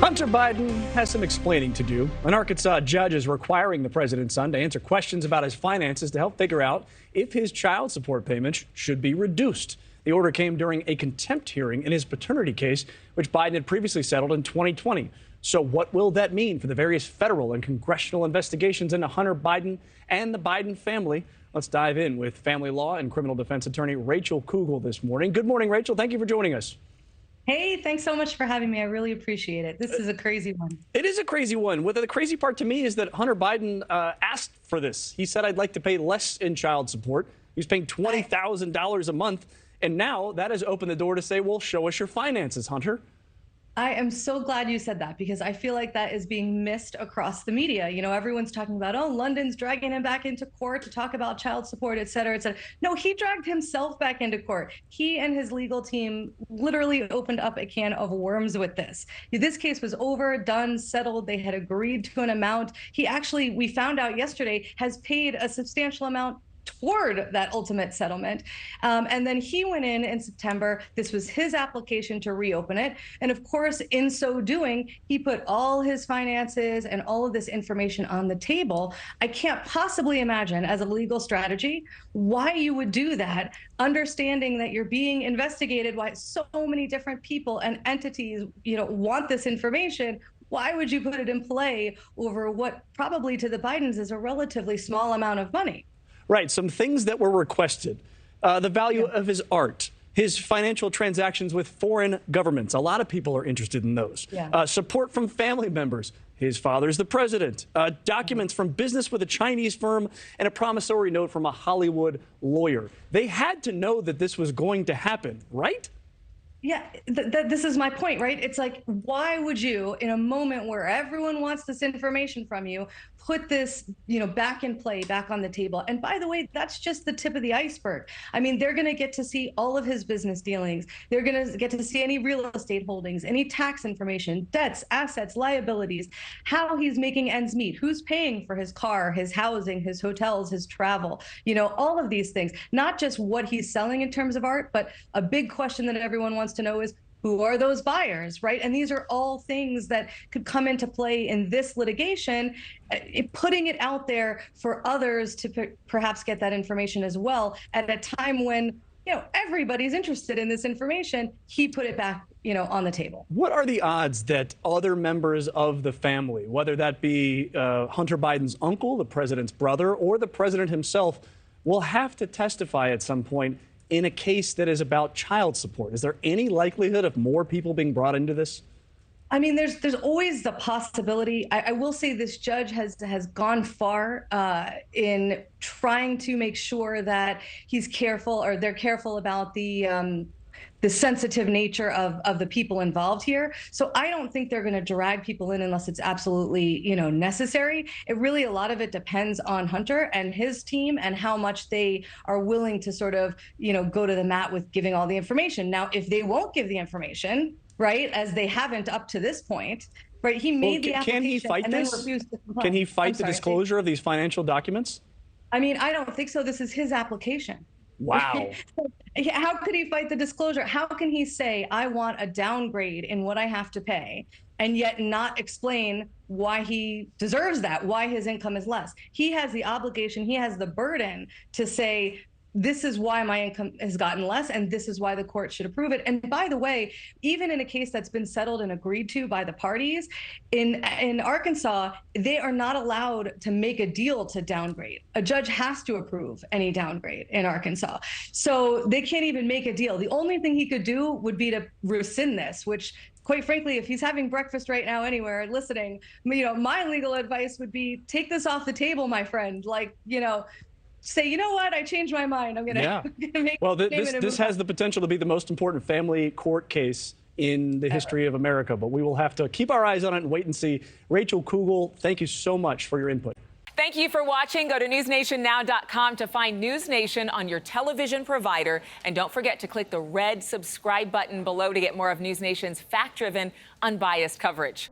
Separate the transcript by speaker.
Speaker 1: Hunter Biden has some explaining to do. An Arkansas judge is requiring the president's son to answer questions about his finances to help figure out if his child support payments should be reduced. The order came during a contempt hearing in his paternity case, which Biden had previously settled in 2020. So what will that mean for the various federal and congressional investigations into Hunter Biden and the Biden family? Let's dive in with family law and criminal defense attorney Rachel Kugel this morning. Good morning, Rachel. Thank you for joining us.
Speaker 2: Hey, thanks so much for having me. I really appreciate it. This is a crazy one.
Speaker 1: It is a crazy one. Well, the crazy part to me is that Hunter Biden asked for this. He said, I'd like to pay less in child support. He was paying $20,000 a month. And now that has opened the door to say, well, show us your finances, Hunter.
Speaker 2: I am so glad you said that, because I feel like that is being missed across the media. You know, everyone's talking about, oh, London's dragging him back into court to talk about child support, et cetera, et cetera. No, he dragged himself back into court. He and his legal team literally opened up a can of worms with this. This case was over, done, settled. They had agreed to an amount. He actually, we found out yesterday, has paid a substantial amount toward that ultimate settlement. And then he went in September. This was his application to reopen it. And of course, in so doing, he put all his finances and all of this information on the table. I can't possibly imagine, as a legal strategy, why you would do that, understanding that you're being investigated, why so many different people and entities, want this information. Why would you put it in play over what probably to the Bidens is a relatively small amount of money?
Speaker 1: Right. Some things that were requested. The value of his art, his financial transactions with foreign governments. A lot of people are interested in those. Support from family members. His father's the president. Documents from business with a Chinese firm and a promissory note from a Hollywood lawyer. They had to know that this was going to happen, right?
Speaker 2: Yeah, this is my point, right? It's like, why would you, in a moment where everyone wants this information from you, put this, back in play, back on the table? And by the way, that's just the tip of the iceberg. I mean, they're going to get to see all of his business dealings. They're going to get to see any real estate holdings, any tax information, debts, assets, liabilities, how he's making ends meet, who's paying for his car, his housing, his hotels, his travel, all of these things, not just what he's selling in terms of art, but a big question that everyone wants to know is, who are those buyers, right? And these are all things that could come into play in this litigation, putting it out there for others to perhaps get that information as well at a time when, everybody's interested in this information. He put it back, on the table.
Speaker 1: What are the odds that other members of the family, whether that be Hunter Biden's uncle, the president's brother, or the president himself, will have to testify at some point in a case that is about child support? Is there any likelihood of more people being brought into this?
Speaker 2: I mean, there's always the possibility. I will say this judge has gone far in trying to make sure that he's careful, or they're careful about the sensitive nature of the people involved here. So I don't think they're going to drag people in unless it's absolutely, necessary. It really, a lot of it depends on Hunter and his team and how much they are willing to sort of, go to the mat with giving all the information. Now, if they won't give the information, right, as they haven't up to this point, right, he made the application.
Speaker 1: Can he fight this?
Speaker 2: Refused to comply.
Speaker 1: Can he fight the disclosure of these financial documents?
Speaker 2: I mean, I don't think so. This is his application.
Speaker 1: Wow.
Speaker 2: How could he fight the disclosure? How can he say, I want a downgrade in what I have to pay, and yet not explain why he deserves that, why his income is less? He has the obligation, he has the burden to say, this is why my income has gotten less, and this is why the court should approve it. And by the way, even in a case that's been settled and agreed to by the parties, in Arkansas, they are not allowed to make a deal to downgrade. A judge has to approve any downgrade in Arkansas. So they can't even make a deal. The only thing he could do would be to rescind this, which, quite frankly, if he's having breakfast right now anywhere listening, my legal advice would be, take this off the table, my friend. Say, you know what, I changed my mind. I'm going to make
Speaker 1: Well, this has the potential to be the most important family court case in the history of America, but we will have to keep our eyes on it and wait and see. Rachel Kugel, thank you so much for your input.
Speaker 3: Thank you for watching. Go to newsnationnow.com to find NewsNation on your television provider. And don't forget to click the red subscribe button below to get more of NewsNation's fact-driven, unbiased coverage.